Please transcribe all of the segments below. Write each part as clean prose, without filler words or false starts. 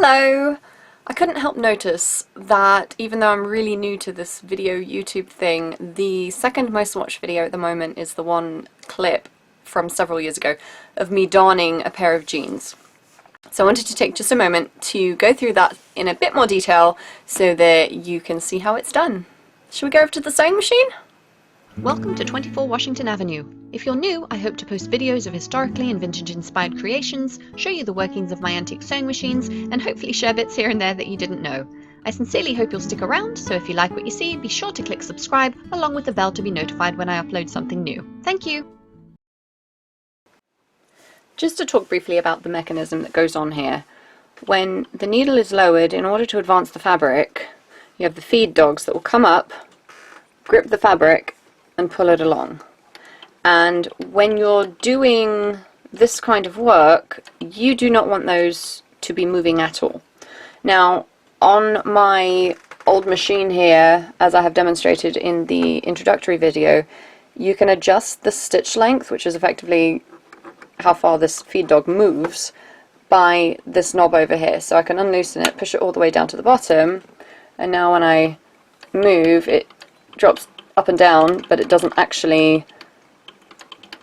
Hello! I couldn't help notice that even though I'm really new to this video YouTube thing, the second most watched video at the moment is the one clip from several years ago of me donning a pair of jeans. So I wanted to take just a moment to go through that in a bit more detail so that you can see how it's done. Shall we go over to the sewing machine? Welcome to 24 Washington Avenue. If you're new, I hope to post videos of historically and vintage-inspired creations, show you the workings of my antique sewing machines, and hopefully share bits here and there that you didn't know. I sincerely hope you'll stick around, so if you like what you see, be sure to click subscribe, along with the bell to be notified when I upload something new. Thank you! Just to talk briefly about the mechanism that goes on here. When the needle is lowered, in order to advance the fabric, you have the feed dogs that will come up, grip the fabric, and pull it along. And when you're doing this kind of work, you do not want those to be moving at all. Now, on my old machine here, as I have demonstrated in the introductory video, you can adjust the stitch length, which is effectively how far this feed dog moves, by this knob over here. So I can unloosen it, push it all the way down to the bottom, and now when I move, it drops up and down, but it doesn't actually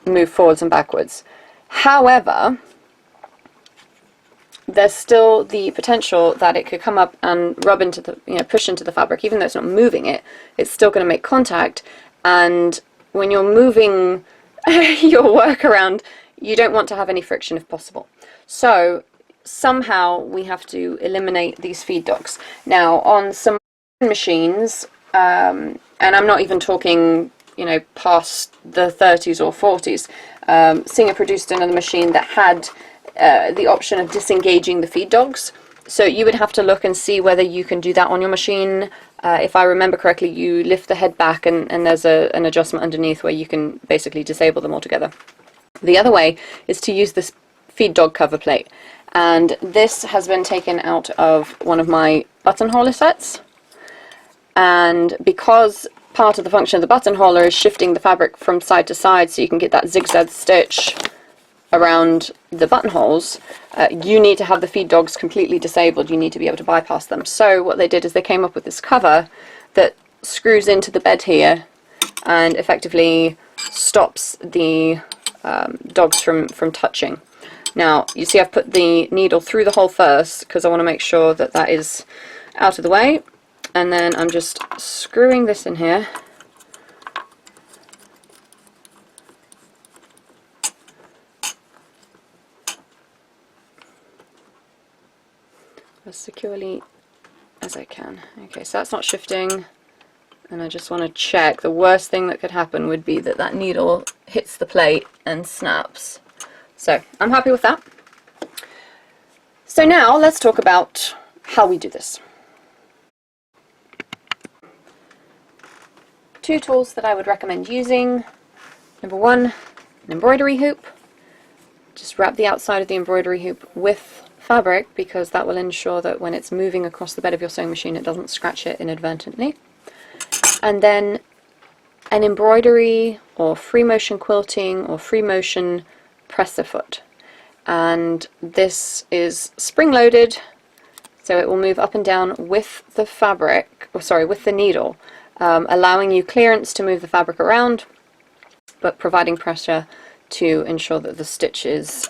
move forwards and backwards. However, there's still the potential that it could come up and rub into the, push into the fabric. Even though it's not moving it, it's still going to make contact, and when you're moving your work around, you don't want to have any friction if possible. So somehow we have to eliminate these feed dogs. Now, on some machines, and I'm not even talking, past the 30s or 40s. Singer produced another machine that had the option of disengaging the feed dogs. So you would have to look and see whether you can do that on your machine. If I remember correctly, you lift the head back and there's an adjustment underneath where you can basically disable them altogether. The other way is to use this feed dog cover plate. And this has been taken out of one of my buttonholer sets. And because part of the function of the buttonholer is shifting the fabric from side to side so you can get that zigzag stitch around the buttonholes, you need to have the feed dogs completely disabled. You need to be able to bypass them. So what they did is they came up with this cover that screws into the bed here and effectively stops the dogs from touching. Now you see I've put the needle through the hole first because I want to make sure that that is out of the way. And then I'm just screwing this in here. As securely as I can. Okay, so that's not shifting. And I just want to check. The worst thing that could happen would be that that needle hits the plate and snaps. So I'm happy with that. So now let's talk about how we do this. Two tools that I would recommend using. Number one, an embroidery hoop. Just wrap the outside of the embroidery hoop with fabric because that will ensure that when it's moving across the bed of your sewing machine it doesn't scratch it inadvertently. And then an embroidery or free motion quilting or free motion presser foot. And this is spring loaded, so it will move up and down with the fabric, with the needle. Allowing you clearance to move the fabric around, but providing pressure to ensure that the stitch is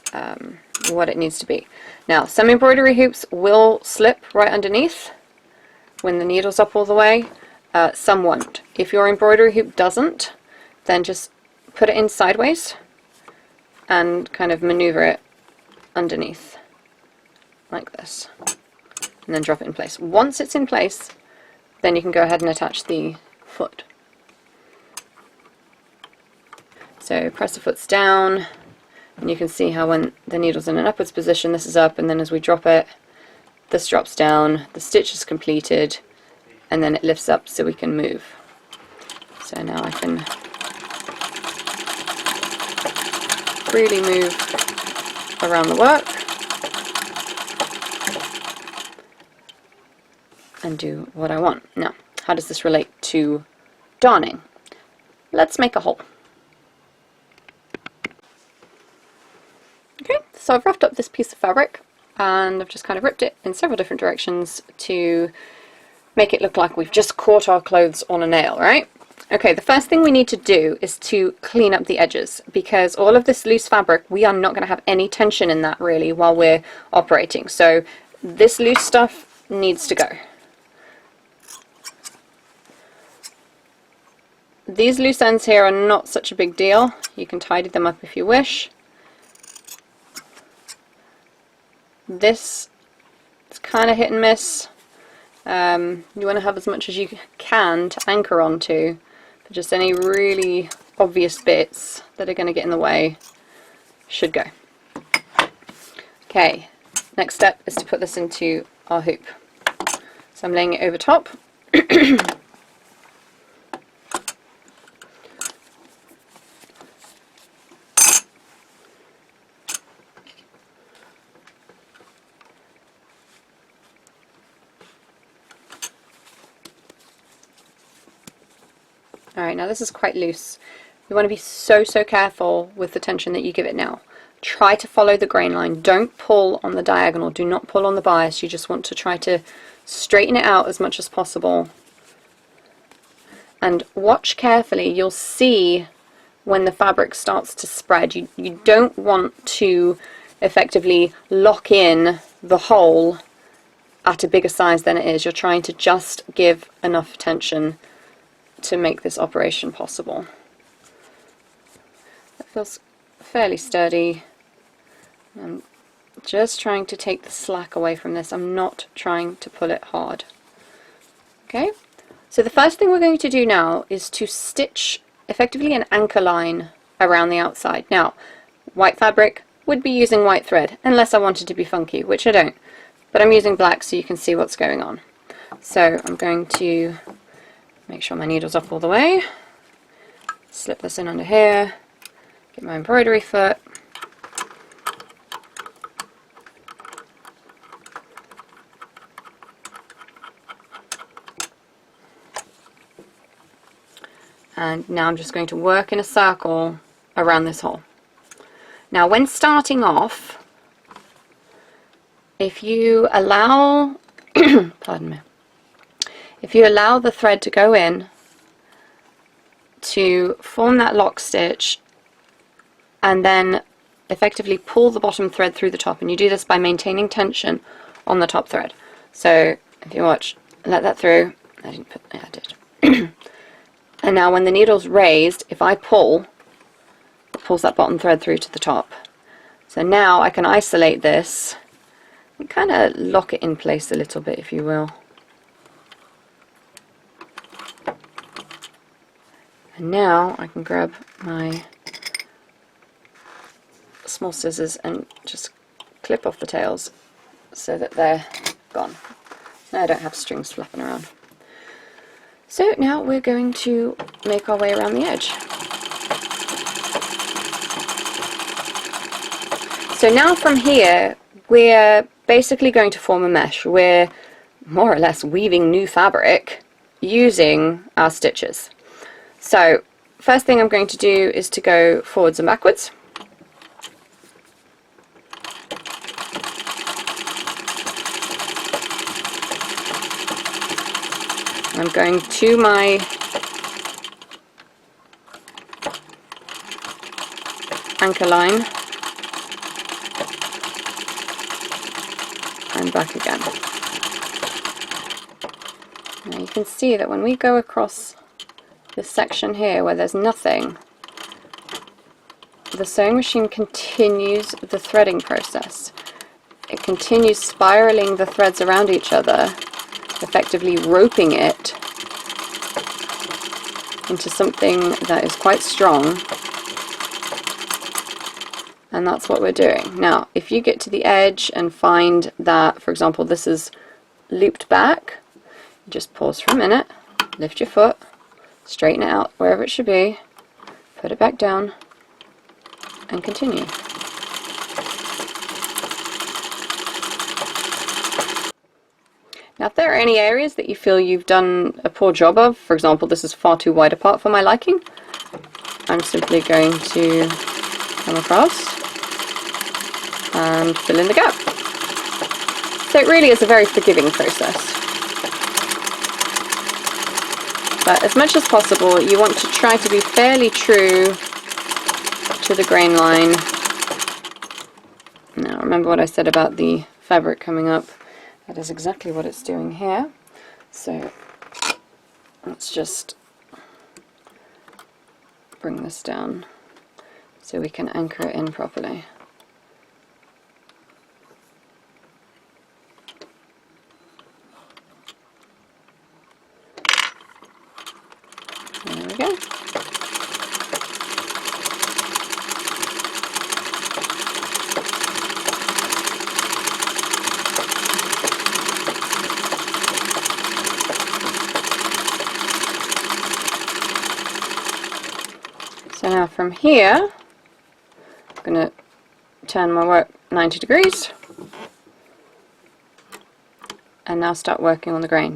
what it needs to be. Now, some embroidery hoops will slip right underneath when the needle's up all the way. Some won't. If your embroidery hoop doesn't, then just put it in sideways and kind of maneuver it underneath like this, and then drop it in place. Once it's in place, then you can go ahead and attach the foot. So press the foot's down, and you can see how when the needle's in an upwards position, this is up, and then as we drop it, this drops down, the stitch is completed, and then it lifts up so we can move. So now I can freely move around the work and do what I want. Now, how does this relate to darning? Let's make a hole. Okay, so I've roughed up this piece of fabric. and I've just kind of ripped it in several different directions to make it look like we've just caught our clothes on a nail, right? Okay, the first thing we need to do is to clean up the edges, because all of this loose fabric, we are not going to have any tension in that really while we're operating. So this loose stuff needs to go. These loose ends here are not such a big deal. You can tidy them up if you wish. This is kind of hit and miss. You want to have as much as you can to anchor onto, but just any really obvious bits that are going to get in the way should go. Okay, next step is to put this into our hoop. So I'm laying it over top. Alright, now this is quite loose. You want to be so careful with the tension that you give it now. Try to follow the grain line. Don't pull on the diagonal. Do not pull on the bias. You just want to try to straighten it out as much as possible. And watch carefully. You'll see when the fabric starts to spread. You don't want to effectively lock in the hole at a bigger size than it is. You're trying to just give enough tension to make this operation possible. It feels fairly sturdy. I'm just trying to take the slack away from this. I'm not trying to pull it hard. Okay, so the first thing we're going to do now is to stitch effectively an anchor line around the outside. Now, white fabric, would be using white thread, unless I wanted to be funky, which I don't. But I'm using black so you can see what's going on. So I'm going to make sure my needle's up all the way, slip this in under here, get my embroidery foot, and now I'm just going to work in a circle around this hole. Now when starting off, if you allow, pardon me, if you allow the thread to go in to form that lock stitch and then effectively pull the bottom thread through the top, and you do this by maintaining tension on the top thread. So if you watch, let that through. I didn't put, yeah, I did. And now when the needle's raised, if I pull, it pulls that bottom thread through to the top. So now I can isolate this and kind of lock it in place a little bit, if you will. And now I can grab my small scissors and just clip off the tails so that they're gone. Now I don't have strings flapping around. So now we're going to make our way around the edge. So now from here we're basically going to form a mesh. We're more or less weaving new fabric using our stitches. So first thing I'm going to do is to go forwards and backwards. I'm going to my anchor line and back again. Now you can see that when we go across this section here where there's nothing, the sewing machine continues the threading process. It continues spiraling the threads around each other, effectively roping it into something that is quite strong, and that's what we're doing. Now if you get to the edge and find that, for example, this is looped back, just pause for a minute, lift your foot, straighten it out wherever it should be, put it back down, and continue. Now if there are any areas that you feel you've done a poor job of, for example this is far too wide apart for my liking, I'm simply going to come across and fill in the gap. So it really is a very forgiving process. But as much as possible, you want to try to be fairly true to the grain line. Now remember what I said about the fabric coming up. That is exactly what it's doing here. So let's just bring this down so we can anchor it in properly. There we go. So now from here, I'm going to turn my work 90 degrees and now start working on the grain.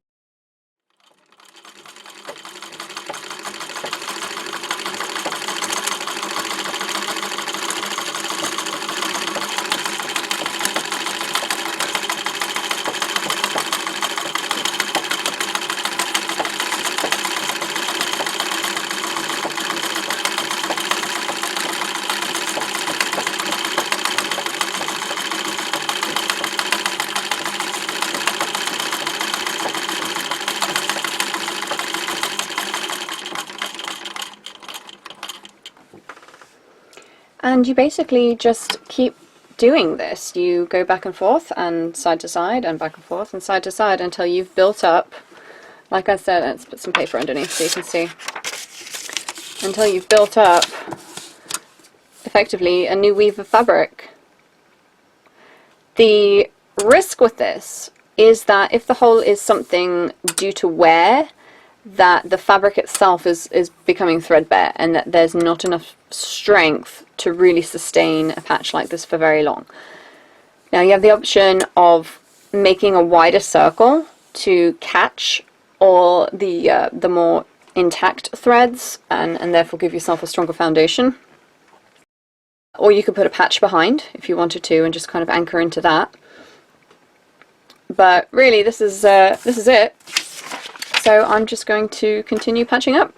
And you basically just keep doing this. You go back and forth and side to side and back and forth and side to side until you've built up, like I said, let's put some paper underneath so you can see, until you've built up effectively a new weave of fabric. The risk with this is that if the hole is something due to wear, that the fabric itself is becoming threadbare and that there's not enough strength to really sustain a patch like this for very long. Now you have the option of making a wider circle to catch all the more intact threads and therefore give yourself a stronger foundation. Or you could put a patch behind if you wanted to and just kind of anchor into that. But really this is it. So I'm just going to continue patching up.